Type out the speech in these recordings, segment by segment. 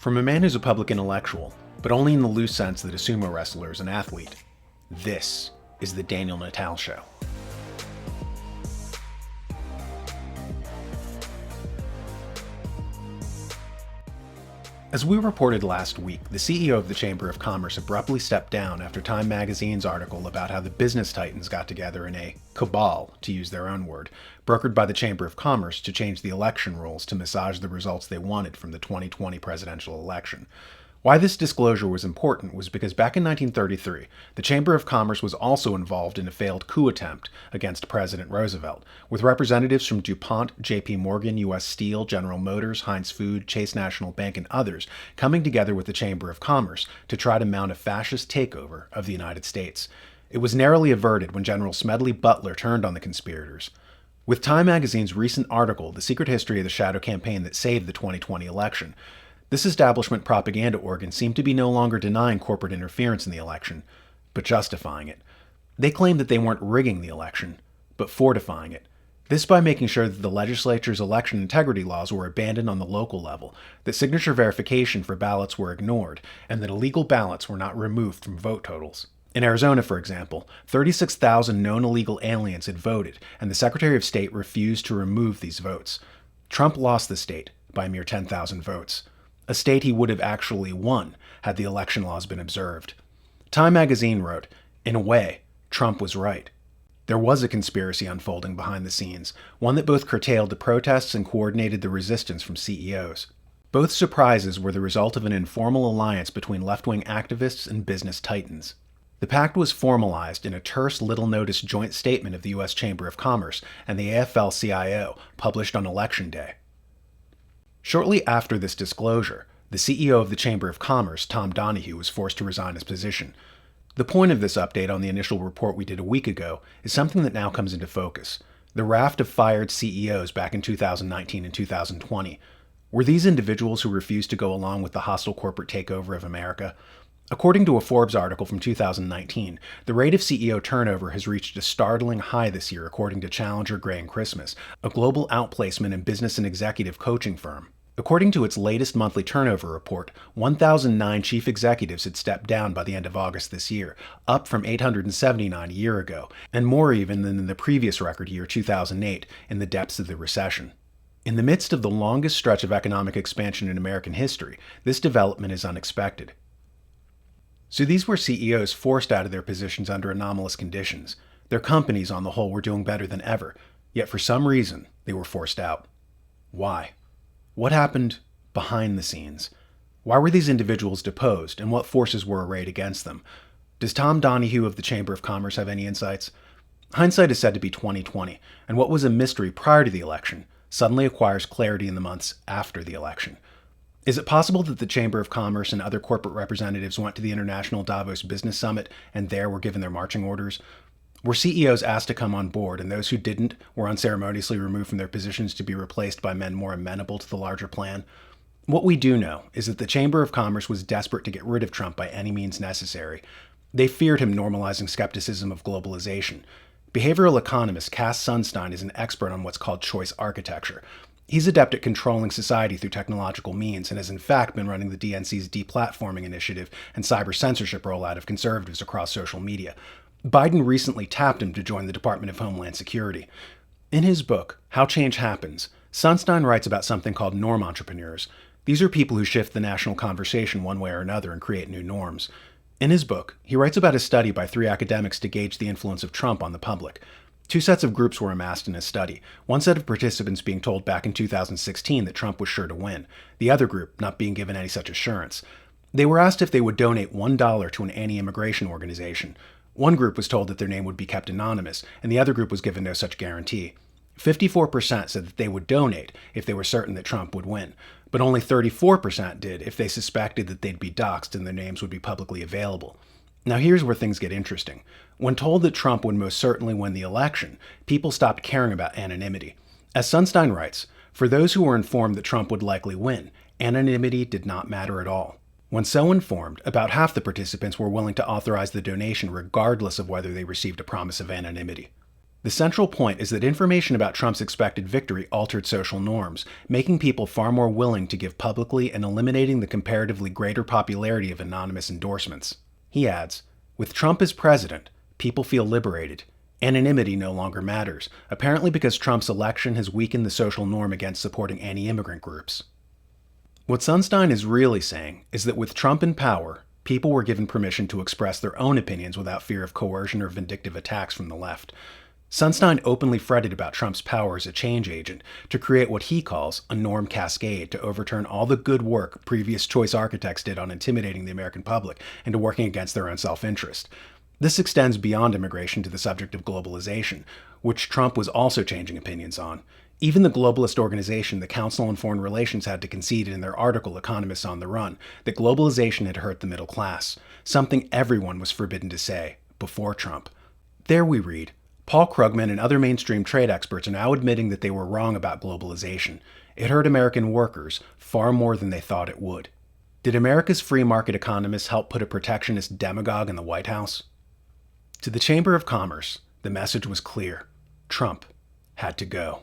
From a man who's a public intellectual, but only in the loose sense that a sumo wrestler is an athlete, this is the Daniel Natal Show. As we reported last week, the CEO of the Chamber of Commerce abruptly stepped down after Time magazine's article about how the business titans got together in a cabal, to use their own word, brokered by the Chamber of Commerce to change the election rules to massage the results they wanted from the 2020 presidential election. Why this disclosure was important was because back in 1933, the Chamber of Commerce was also involved in a failed coup attempt against President Roosevelt, with representatives from DuPont, JP Morgan, U.S. Steel, General Motors, Heinz Food, Chase National Bank, and others coming together with the Chamber of Commerce to try to mount a fascist takeover of the United States. It was narrowly averted when General Smedley Butler turned on the conspirators. With Time magazine's recent article, The Secret History of the Shadow Campaign That Saved the 2020 Election, this establishment propaganda organ seemed to be no longer denying corporate interference in the election, but justifying it. They claimed that they weren't rigging the election, but fortifying it. This by making sure that the legislature's election integrity laws were abandoned on the local level, that signature verification for ballots were ignored, and that illegal ballots were not removed from vote totals. In Arizona, for example, 36,000 known illegal aliens had voted, and the Secretary of State refused to remove these votes. Trump lost the state by a mere 10,000 votes. A state he would have actually won had the election laws been observed. Time magazine wrote, "In a way, Trump was right." There was a conspiracy unfolding behind the scenes, one that both curtailed the protests and coordinated the resistance from CEOs. Both surprises were the result of an informal alliance between left-wing activists and business titans. The pact was formalized in a terse, little-noticed joint statement of the U.S. Chamber of Commerce and the AFL-CIO, published on Election Day. Shortly after this disclosure, the CEO of the Chamber of Commerce, Tom Donohue, was forced to resign his position. The point of this update on the initial report we did a week ago is something that now comes into focus. The raft of fired CEOs back in 2019 and 2020. Were these individuals who refused to go along with the hostile corporate takeover of America? According to a Forbes article from 2019, the rate of CEO turnover has reached a startling high this year, according to Challenger, Gray & Christmas, a global outplacement and business and executive coaching firm. According to its latest monthly turnover report, 1,009 chief executives had stepped down by the end of August this year, up from 879 a year ago, and more even than in the previous record year, 2008, in the depths of the recession. In the midst of the longest stretch of economic expansion in American history, this development is unexpected. So these were CEOs forced out of their positions under anomalous conditions. Their companies, on the whole, were doing better than ever, yet for some reason, they were forced out. Why? What happened behind the scenes? Why were these individuals deposed, and what forces were arrayed against them? Does Tom Donohue of the Chamber of Commerce have any insights? Hindsight is said to be 20/20, and what was a mystery prior to the election suddenly acquires clarity in the months after the election. Is it possible that the Chamber of Commerce and other corporate representatives went to the International Davos Business Summit and there were given their marching orders? Were CEOs asked to come on board, and those who didn't were unceremoniously removed from their positions to be replaced by men more amenable to the larger plan? What we do know is that the Chamber of Commerce was desperate to get rid of Trump by any means necessary. They feared him normalizing skepticism of globalization. Behavioral economist Cass Sunstein is an expert on what's called choice architecture. He's adept at controlling society through technological means and has in fact been running the DNC's deplatforming initiative and cyber censorship rollout of conservatives across social media. Biden recently tapped him to join the Department of Homeland Security. In his book, How Change Happens, Sunstein writes about something called norm entrepreneurs. These are people who shift the national conversation one way or another and create new norms. In his book, he writes about a study by 3 academics to gauge the influence of Trump on the public. 2 sets of groups were amassed in his study, one set of participants being told back in 2016 that Trump was sure to win, the other group not being given any such assurance. They were asked if they would donate $1 to an anti-immigration organization. One group was told that their name would be kept anonymous, and the other group was given no such guarantee. 54% said that they would donate if they were certain that Trump would win, but only 34% did if they suspected that they'd be doxxed and their names would be publicly available. Now here's where things get interesting. When told that Trump would most certainly win the election, people stopped caring about anonymity. As Sunstein writes, for those who were informed that Trump would likely win, anonymity did not matter at all. When so informed, about half the participants were willing to authorize the donation regardless of whether they received a promise of anonymity. The central point is that information about Trump's expected victory altered social norms, making people far more willing to give publicly and eliminating the comparatively greater popularity of anonymous endorsements. He adds, "With Trump as president, people feel liberated. Anonymity no longer matters, apparently because Trump's election has weakened the social norm against supporting anti-immigrant groups." What Sunstein is really saying is that with Trump in power, people were given permission to express their own opinions without fear of coercion or vindictive attacks from the left. Sunstein openly fretted about Trump's power as a change agent to create what he calls a norm cascade to overturn all the good work previous choice architects did on intimidating the American public into working against their own self-interest. This extends beyond immigration to the subject of globalization, which Trump was also changing opinions on. Even the globalist organization, the Council on Foreign Relations, had to concede in their article Economists on the Run that globalization had hurt the middle class, something everyone was forbidden to say before Trump. There we read, Paul Krugman and other mainstream trade experts are now admitting that they were wrong about globalization. It hurt American workers far more than they thought it would. Did America's free market economists help put a protectionist demagogue in the White House? To the Chamber of Commerce, the message was clear. Trump had to go.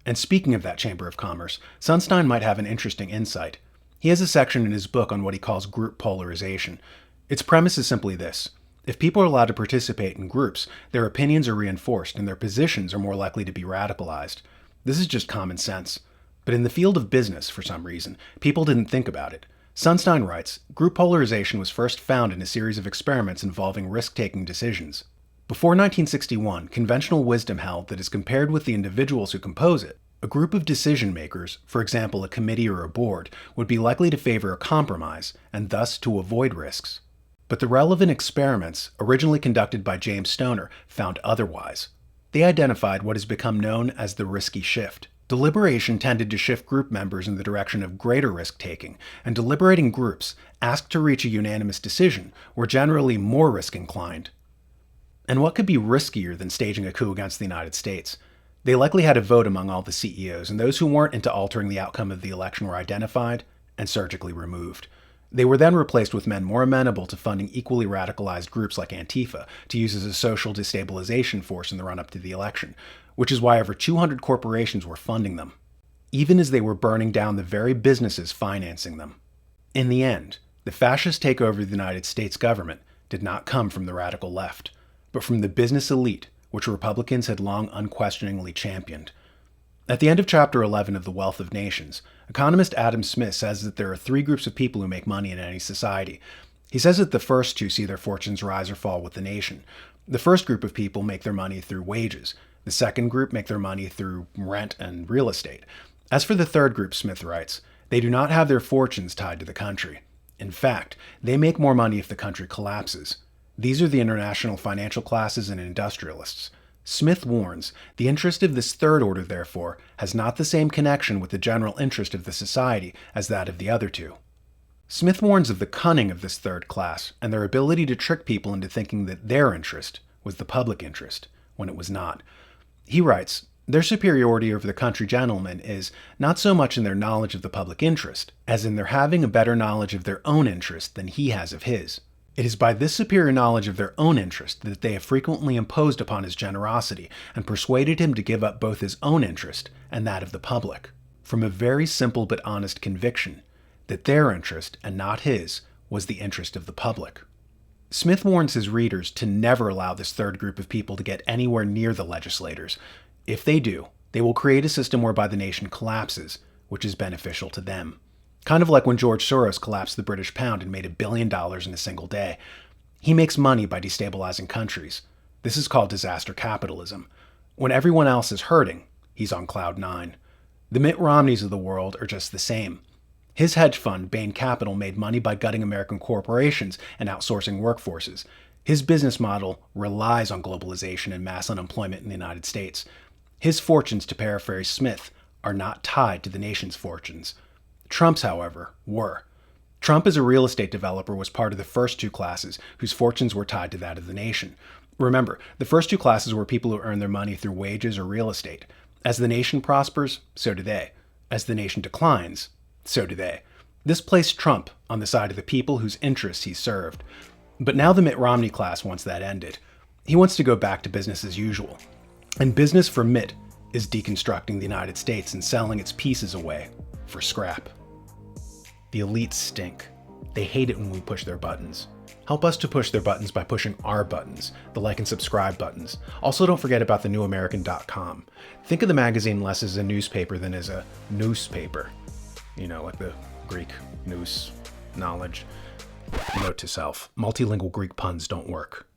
And speaking of that Chamber of Commerce, Sunstein might have an interesting insight. He has a section in his book on what he calls group polarization. Its premise is simply this. If people are allowed to participate in groups, their opinions are reinforced and their positions are more likely to be radicalized. This is just common sense. But in the field of business, for some reason, people didn't think about it. Sunstein writes, group polarization was first found in a series of experiments involving risk-taking decisions. Before 1961, conventional wisdom held that as compared with the individuals who compose it, a group of decision makers, for example a committee or a board, would be likely to favor a compromise and thus to avoid risks. But the relevant experiments, originally conducted by James Stoner, found otherwise. They identified what has become known as the risky shift. Deliberation tended to shift group members in the direction of greater risk-taking, and deliberating groups, asked to reach a unanimous decision, were generally more risk-inclined. And what could be riskier than staging a coup against the United States? They likely had a vote among all the CEOs, and those who weren't into altering the outcome of the election were identified and surgically removed. They were then replaced with men more amenable to funding equally radicalized groups like Antifa to use as a social destabilization force in the run-up to the election, which is why over 200 corporations were funding them, even as they were burning down the very businesses financing them. In the end, the fascist takeover of the United States government did not come from the radical left, but from the business elite, which Republicans had long unquestioningly championed. At the end of Chapter 11 of The Wealth of Nations, economist Adam Smith says that there are three groups of people who make money in any society. He says that the first two see their fortunes rise or fall with the nation. The first group of people make their money through wages. The second group make their money through rent and real estate. As for the third group, Smith writes, they do not have their fortunes tied to the country. In fact, they make more money if the country collapses. These are the international financial classes and industrialists. Smith warns, the interest of this third order, therefore, has not the same connection with the general interest of the society as that of the other two. Smith warns of the cunning of this third class and their ability to trick people into thinking that their interest was the public interest, when it was not. He writes, their superiority over the country gentlemen is not so much in their knowledge of the public interest, as in their having a better knowledge of their own interest than he has of his. It is by this superior knowledge of their own interest that they have frequently imposed upon his generosity and persuaded him to give up both his own interest and that of the public, from a very simple but honest conviction that their interest, and not his, was the interest of the public. Smith warns his readers to never allow this third group of people to get anywhere near the legislators. If they do, they will create a system whereby the nation collapses, which is beneficial to them. Kind of like when George Soros collapsed the British pound and made $1 billion in a single day. He makes money by destabilizing countries. This is called disaster capitalism. When everyone else is hurting, he's on cloud nine. The Mitt Romneys of the world are just the same. His hedge fund, Bain Capital, made money by gutting American corporations and outsourcing workforces. His business model relies on globalization and mass unemployment in the United States. His fortunes, to paraphrase Smith, are not tied to the nation's fortunes. Trump's, however, were. Trump as a real estate developer was part of the first two classes, whose fortunes were tied to that of the nation. Remember, the first two classes were people who earn their money through wages or real estate. As the nation prospers, so do they. As the nation declines, so do they. This placed Trump on the side of the people whose interests he served. But now the Mitt Romney class wants that ended. He wants to go back to business as usual. And business for MIT is deconstructing the United States and selling its pieces away for scrap. The elites stink. They hate it when we push their buttons. Help us to push their buttons by pushing our buttons, the like and subscribe buttons. Also, don't forget about the newamerican.com. Think of the magazine less as a newspaper than as a newspaper. You know, like the Greek nous, knowledge. Note to self, multilingual Greek puns don't work.